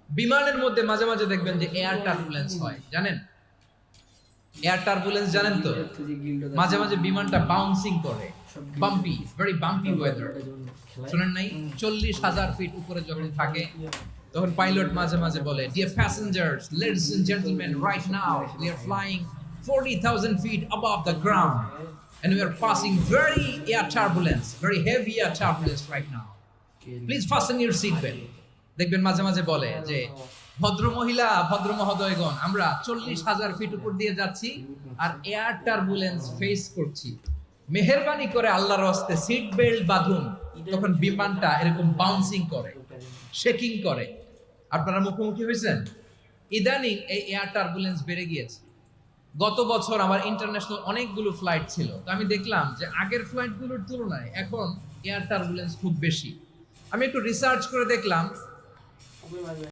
বিমানের মধ্যে মাঝে মাঝে দেখবেন যে এয়ার টার্বুলেন্স হয়, জানেন? এয়ার টার্বুলেন্স জানেন তো? মাঝে মাঝে বিমানটা বাউন্সিং করে, বাম্পি, ভেরি বাম্পি ওয়েদার। শুনেন নাই? 40,000 ফিট উপরে যখন থাকে তখন পাইলট মাঝে মাঝে বলে, dear passengers, ladies and gentleman, right now we are flying 40,000 feet above the ground and we are passing very air turbulence, very heavy air turbulence right now. Please fasten your seat belt. দেখবেন মাঝে মাঝে বলে যে, ভদ্র মহিলা, ভদ্র মহোদয়গণ, আমরা 40,000 ফিট উপর দিয়ে যাচ্ছি আর এয়ার টার্বুলেন্স ফেস করছি, মেহেরবানি করে আল্লাহর হস্তে সিট বেল্ট বাঁধুন। তখন বিমানটা এরকম বাউন্সিং করে, শেকিং করে। আপনারা মুখোমুখি হয়েছেন? ইদানিং এই এয়ার টার্বুলেন্স বেড়ে গিয়েছে। গত বছর আমার ইন্টারন্যাশনাল অনেকগুলো ফ্লাইট ছিল, তো আমি দেখলাম যে আগের ফ্লাইটগুলোর তুলনায় এখন এয়ার টার্বুলেন্স খুব বেশি। আমি একটু রিসার্চ করে দেখলাম